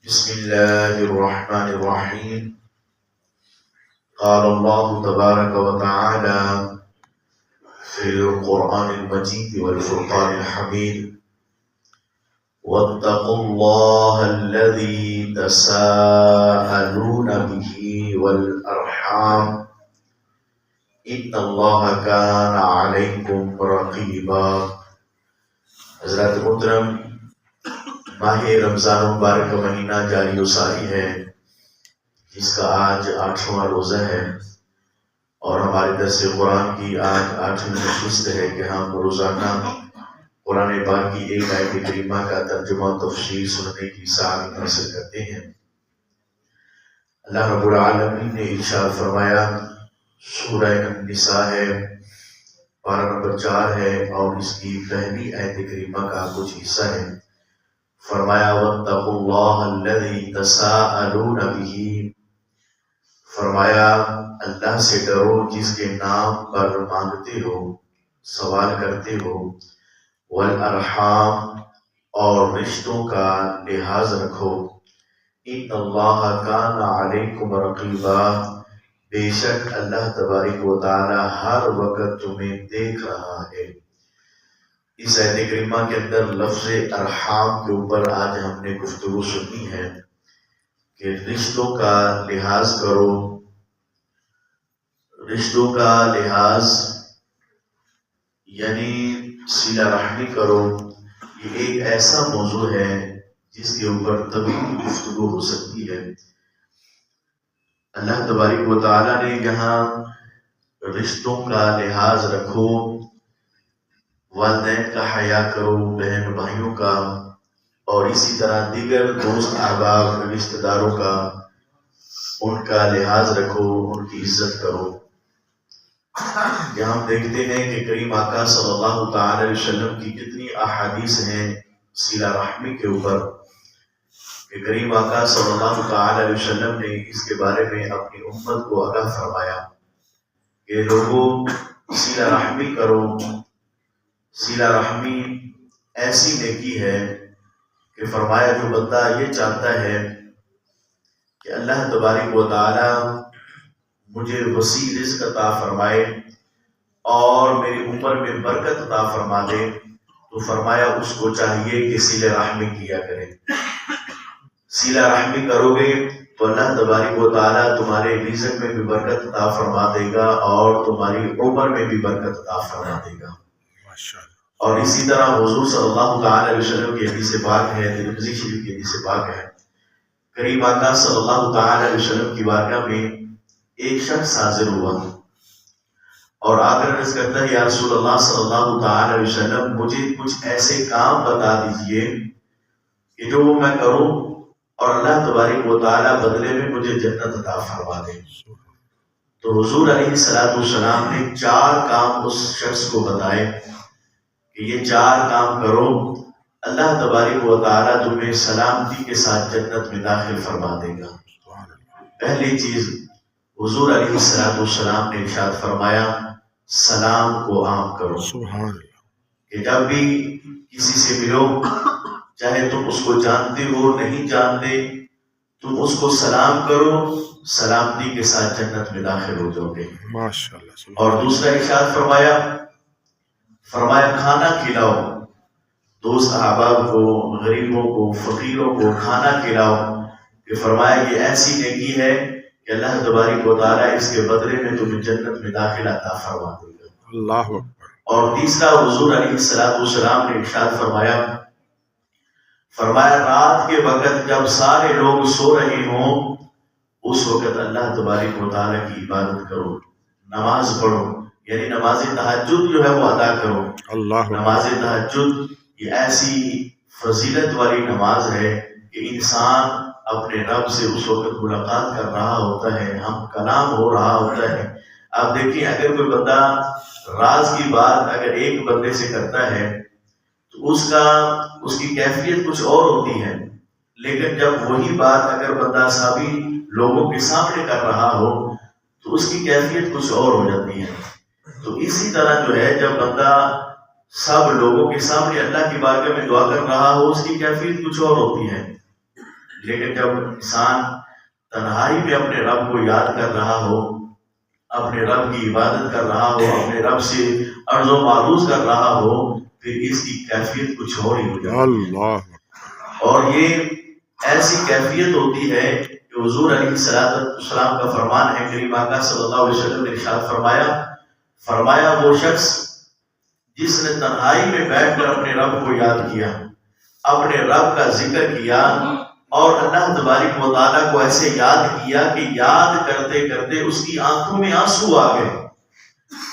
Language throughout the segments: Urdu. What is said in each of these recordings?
بسم الله الرحمن الرحيم. قال الله تبارك وتعالى في القرآن المجيد والفرقان الحميد: واتقوا الله الذي تساءلون به والأرحام إن الله كان عليكم رقيبا. حضرات محترم، ماہ رمضان مبارک کا مہینہ جاری و ساری ہے، جس کا آج 8واں روزہ ہے، اور ہمارے درس قرآن کی آج 8ویں نشست ہے کہ ہم روزانہ قرآن پاک کی ایک آیت کریمہ کا ترجمہ و تفسیر سننے کی سعادت حاصل کرتے ہیں۔ اللہ رب العالمین نے ارشاد فرمایا، سورہ النساء ہے، پارہ نمبر 4 ہے، اور اس کی پہلی آیت کریمہ کا کچھ حصہ ہے۔ فرمایا واتقوا اللہ الذی تساءلون بہ، فرمایا اللہ سے ڈرو جس کے نام پر مانگتے ہو، سوال کرتے ہو، والارحام، اور رشتوں کا لحاظ رکھو، ان اللہ کان علیکم رقیبا، بے شک اللہ تبارک و تعالی ہر وقت تمہیں دیکھ رہا ہے۔ اس آیت کریمہ کے اندر لفظ ارحام کے اوپر آج ہم نے گفتگو سنی ہے کہ رشتوں کا لحاظ کرو۔ رشتوں کا لحاظ یعنی صلہ رحمی کرو، یہ ایک ایسا موضوع ہے جس کے اوپر طویل گفتگو ہو سکتی ہے۔ اللہ تبارک و تعالیٰ نے یہاں رشتوں کا لحاظ رکھو، والدین کا حیا کرو، بہن بھائیوں کا، اور اسی طرح دیگر دوست احباب رشتہ داروں کا، ان کا لحاظ رکھو، ان کی عزت کرو۔ یہاں ہم دیکھتے ہیں کہ کریم آقا صلی اللہ تعالی علیہ وسلم کی کتنی احادیث ہیں صلہ رحمی کے اوپر، کہ کریم آقا صلی اللہ تعالی علیہ وسلم نے اس کے بارے میں اپنی امت کو آگاہ فرمایا کہ لوگوں صلہ رحمی کرو۔ صلہ رحمی ایسی نیکی ہے کہ فرمایا جو بندہ یہ چاہتا ہے کہ اللہ تبارک و تعالی مجھے وسیع رزق عطا فرمائے اور میری عمر میں برکت عطا فرما دے، تو فرمایا اس کو چاہیے کہ صلہ رحمی کیا کرے۔ صلہ رحمی کرو گے تو اللہ تبارک و تعالی تمہارے رزق میں بھی برکت عطا فرما دے گا اور تمہاری عمر میں بھی برکت عطا فرما دے گا۔ اور اسی طرح حضور صلی اللہ تعالی علیہ وسلم کی حدیث پاک ہے، ترمذی شریف کی حدیث پاک ہے، کریم آقا صلی اللہ تعالی علیہ وسلم کی بارگاہ میں ایک شخص حاضر ہوا اور آ کر عرض کرتا ہے، یا رسول اللہ صلی اللہ تعالی علیہ وسلم، مجھے کچھ ایسے کام بتا دیجئے کہ جو میں کروں اور اللہ تبارک و تعالی بدلے میں مجھے جنت عطا فرما دے۔ تو حضور علیہ السلام نے 4 کام اس شخص کو بتائے کہ یہ 4 کام کرو، اللہ تبارک و تعالی تمہیں سلامتی کے ساتھ جنت میں داخل فرما دے گا۔ پہلی چیز حضور علیہ السلام نے ارشاد فرمایا، سلام کو عام کرو۔ کہ جب بھی کسی سے ملو، چاہے تم اس کو جانتے ہو نہیں جانتے، تم اس کو سلام کرو، سلامتی کے ساتھ جنت میں داخل ہو جاؤ گے۔ اور دوسرا ارشاد فرمایا کھانا کھلاؤ، دوست احباب کو، غریبوں کو، فقیروں کو کھانا کھلاؤ، کہ فرمایا یہ ایسی نیکی ہے کہ اللہ تبارک و تعالی اس کے بدلے میں تمہیں جنت میں داخل عطا فرما دے گا۔ اللہ اکبر۔ اور تیسرا حضور علیہ السلام نے ارشاد فرمایا رات کے وقت جب سارے لوگ سو رہے ہوں، اس وقت اللہ تبارک و تعالی کی عبادت کرو، نماز پڑھو، یعنی نماز تہجد جو ہے وہ ادا کرو۔ نماز تہجد یہ ایسی فضیلت والی نماز ہے کہ انسان اپنے رب سے اس وقت ملاقات کر رہا ہوتا ہے، ہم کلام ہو رہا ہوتا ہے۔ آپ دیکھیں، اگر کوئی بندہ راز کی بات اگر ایک بندے سے کرتا ہے تو اس کی کیفیت کچھ اور ہوتی ہے، لیکن جب وہی بات اگر بندہ سبھی لوگوں کے سامنے کر رہا ہو تو اس کی کیفیت کچھ اور ہو جاتی ہے۔ تو اسی طرح جو ہے جب بندہ سب لوگوں کے سامنے اللہ کی بارگاہ میں دعا کر رہا ہو، اس کی کیفیت کچھ اور ہوتی ہے۔ لیکن جب انسان تنہائی میں اپنے رب کو یاد کر رہا ہو، اپنے رب کی عبادت کر رہا ہو، اپنے رب سے عرض و معروض کر رہا ہو، پھر اس کی کیفیت کچھ اور ہی ہو جاتی ہے۔ اللہ، اور یہ ایسی کیفیت ہوتی ہے کہ حضور علیہ السلام کا فرمان ہے، کریم آقا صلی اللہ علیہ وسلم نے ارشاد فرمایا وہ شخص جس نے تنہائی میں بیٹھ کر اپنے رب کو یاد کیا، اپنے رب کا ذکر کیا اور اللہ تبارک و تعالیٰ کو ایسے یاد کیا کہ یاد کرتے کرتے اس کی آنکھوں میں آنسو آ گئے،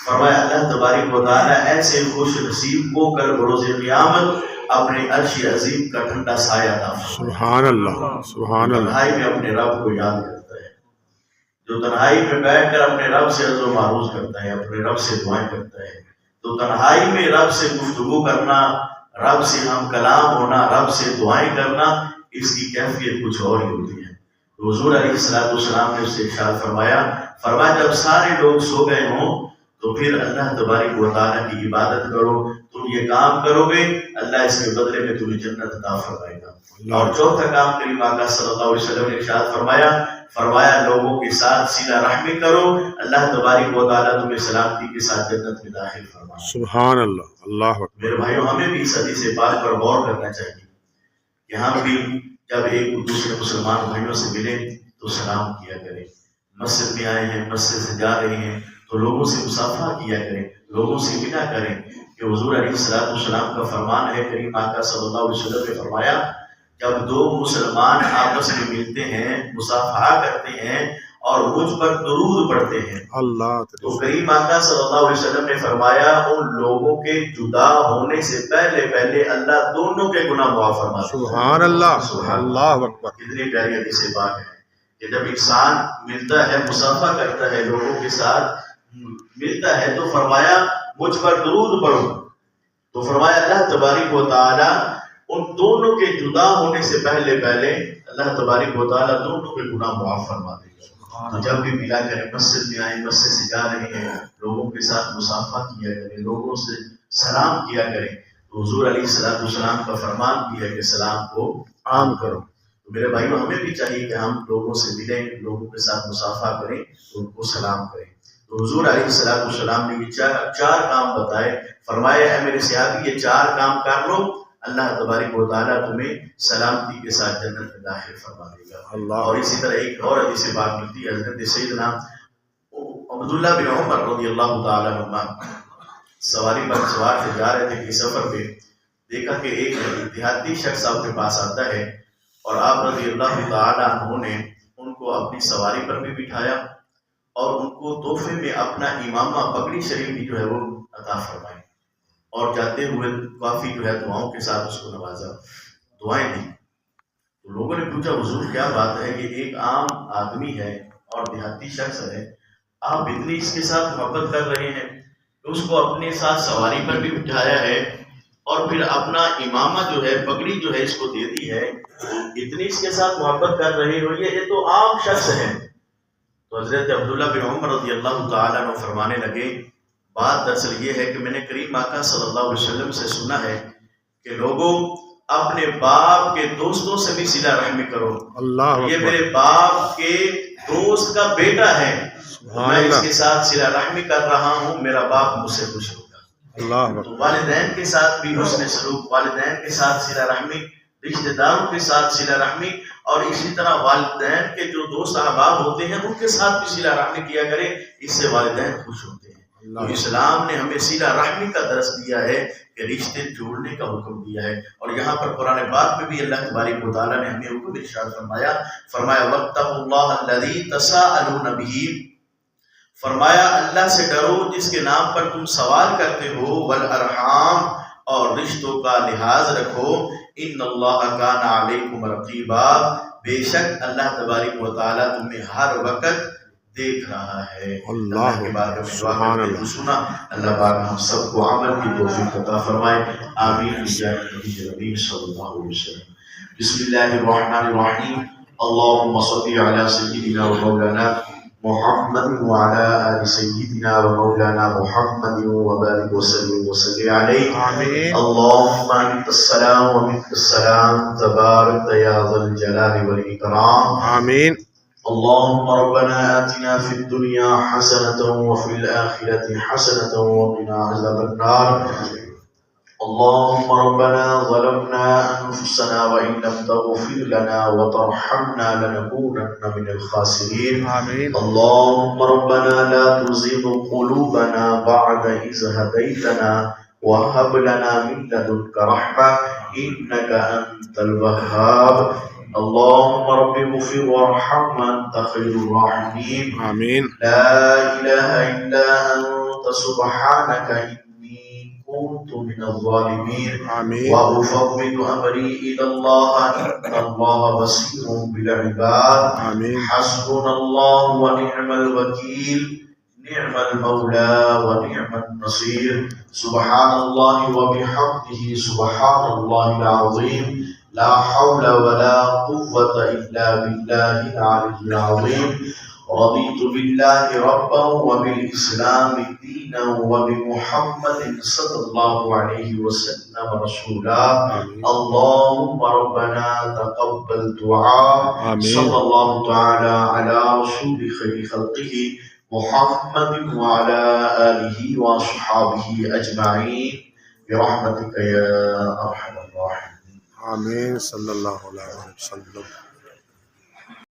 فرمایا اللہ تبارک و تعالیٰ ایسے خوش نصیب کو کل بروز قیامت اپنے عرش عظیم کا ٹھنڈا سایہ عطا فرمائے۔ سبحان اللہ، سبحان اللہ۔ تنہائی میں اپنے رب کو یاد کرتا ہے، جو تنہائی میں بیٹھ کر اپنے رب سے عرض و معروض کرتا ہے، اپنے رب سے دعائیں کرتا ہے، تو تنہائی میں رب سے گفتگو کرنا، رب سے ہم کلام ہونا، رب سے دعائیں کرنا، اس کی کیفیت کچھ اور ہی ہوتی ہے۔ حضور علیہ السلام نے اس سے ارشاد فرمایا جب سارے لوگ سو گئے ہوں تو پھر اللہ تبارک و تعالیٰ کی عبادت کرو، تم یہ کام کرو گے اللہ اس کے بدلے میں تمہیں جنت عطا فرمائے گا۔ اور چوتھا کام کریم آقا صلی اللہ علیہ وسلم نے ارشاد فرمایا لوگوں کے ساتھ صلہ رحمی کرو، اللہ تبارک و تعالیٰ تمہیں سلامتی کے ساتھ جنت میں داخل فرمائے۔ سبحان اللہ، اللہ اکبر۔ میرے بھائیوں، ہمیں بھی اس حدیث پاک پر غور کرنا چاہیے کہ ہم بھی جب ایک دوسرے مسلمان بھائیوں سے ملیں تو سلام کیا کریں، مسجد میں آئے ہیں، مسجد سے جا رہے ہیں تو لوگوں سے مصافحہ کیا کریں، لوگوں سے ملا کریں، کہ حضور علیہ السلام کا فرمان ہے، کریم آقا صلی اللہ علیہ وسلم نے فرمایا جب دو مسلمان آپس میں ملتے ہیں، مصافحہ کرتے ہیں اور مجھ پر درود پڑھتے ہیں، اللہ تو کریم آقا صلی اللہ علیہ وسلم نے فرمایا ان لوگوں کے جدا ہونے سے پہلے اللہ دونوں کے گناہ معاف فرماتا ہے۔ سبحان اللہ، سبحان اللہ اکبر۔ کتنی پیاری حدیث بات ہے کہ جب انسان ملتا ہے، مصافحہ کرتا ہے، لوگوں کے ساتھ ملتا ہے تو فرمایا مجھ پر درود پڑھو، تو فرمایا اللہ تبارک و تعالی ان دونوں کے جدا ہونے سے پہلے اللہ تبارک و تعالی دونوں کے گناہ معاف فرما دے گا۔ تو جب بھی ملا کریں، مسجد میں آئیں، مسجد سے جا رہے ہیں، لوگوں کے ساتھ مصافحہ کیا کریں، لوگوں سے سلام کیا کریں، تو حضور علیہ السلام کا فرمان بھی ہے کہ سلام کو عام کرو۔ تو میرے بھائیوں، ہمیں بھی چاہیے کہ ہم لوگوں سے ملیں، لوگوں کے ساتھ مصافحہ کریں، ان کو سلام کریں۔ تو حضور علیہ السلام نے یہ چار کام بتائے، فرمایا اے میرے صحابی یہ چار کام کر لو، اللہ تبارک و تعالیٰ تمہیں سلامتی کے ساتھ جنت میں داخل فرما دے گا۔ اور اسی طرح ایک اور حدیث سے بات ملتی ہے، حضرت سیدنا عبداللہ بن عمر رضی اللہ تعالیٰ عنہ سواری پر سوار سے جا رہے تھے کہ سفر پہ دیکھا کہ ایک دیہاتی شخص آپ کے پاس آتا ہے اور آپ رضی اللہ تعالیٰ عنہ نے ان کو اپنی سواری پر بھی بٹھایا اور ان کو تحفے میں اپنا امامہ پگڑی شریف بھی جو ہے وہ عطا فرمائی، اور جاتے ہوئے کافی جو ہے دعاؤں کے ساتھ اس کو نوازا، دعائیں دی۔ تو لوگوں نے پوچھا حضور کیا بات ہے، یہ ایک عام آدمی ہے اور دیہاتی شخص ہے، آپ اتنی اس کے ساتھ محبت کر رہے ہیں کہ اس کو اپنے ساتھ سواری پر بھی بٹھایا ہے اور پھر اپنا امامہ جو ہے پگڑی جو ہے اس کو دے دی ہے، اتنی اس کے ساتھ محبت کر رہے ہو، یہ تو عام شخص ہے۔ تو حضرت عبداللہ بن عمر رضی اللہ تعالیٰ عنہ فرمانے لگے بات دراصل یہ ہے کہ میں نے کریم آقا صلی اللہ علیہ وسلم سے سنا ہے کہ لوگوں اپنے باپ کے دوستوں سے بھی صلہ رحمی کرو، یہ میرے باپ کے دوست کا بیٹا ہے، میں اس کے ساتھ صلہ رحمی کر رہا ہوں، میرا باپ مجھ سے خوش ہوگا۔ تو والدین کے ساتھ بھی حسن سلوک، والدین کے ساتھ صلہ رحمی، رشتہ داروں کے ساتھ صلہ رحمی، اور اسی طرح والدین کے جو دوست احباب ہوتے ہیں ان کے ساتھ بھی صلہ رحمی کیا کریں، اس سے والدین خوش ہوتے ہیں۔ تو اسلام نے ہمیں صلہ رحمی کا درس دیا ہے کہ رشتے جوڑنے کا حکم دیا ہے، اور یہاں پر قرآن پاک میں بھی اللہ تبارک و تعالیٰ نے ہمیں حکم ارشاد فرمایا وَاتَّقُوا اللَّهَ الَّذِي تَسَاءَلُونَ بِهِ، فرمایا اللہ سے ڈرو جس کے نام پر تم سوال کرتے ہو، وَالْأَرْحَامَ، اور رشتوں کا لحاظ رکھو، ان اللہ کان علیکم رقیبا، بے شک اللہ تبارک و تعالیٰ تمہیں ہر وقت دیکھ رہا ہے۔ اللہ کے بارے میں دعا کرتے ہیں، سنا اللہ پاک ہم سب کو عمل کی توفیق عطا فرمائے، آمین بجاہ نبی کریم صلی اللہ علیہ وسلم۔ بسم اللہ الرحمن الرحیم، اللہم صلی علی سیدنا و مولانا محمد وعلى آل سيدنا ومولانا محمد وبارك وسلم وصل عليه. آمين. اللهم أنت السلام ومنك السلام تبارك يا ذا الجلال والإكرام. آمين. اللهم ربنا آتنا في الدنيا حسنة وفي الآخرة حسنة وقنا عذاب النار. اللهم ربنا ظلمنا أنفسنا وإن لم تغفر لنا وترحمنا لنكونن من الخاسرين. آمين. اللهم ربنا لا تزغ قلوبنا بعد إذ هديتنا وهب لنا من لدنك رحمة إنك أنت الوهاب. اللهم رب اغفر وارحم وأنت خير الراحمين. آمين. لا إله إلا أنت سبحانك إني كنت من الظالمين. آمين. وأفوض أمري إلى الله إن الله بصير بالعباد. آمين. حسبنا الله ونعم الوكيل نعم المولى ونعم النصير. سبحان الله وبحمده سبحان الله العظيم. لا حول ولا قوة إلا بالله العلي العظيم. رضيت بالله ربا وبالإسلام دينا وبمحمد صلى الله عليه وسلم رسولا. اللهم ربنا تقبل دعاء. آمين. صلى الله تعالى على رسول خير خلقه محمد وعلى آله وصحابه أجمعين برحمتك يا أرحم الراحمين. آمين. صلی اللہ علیہ وسلم.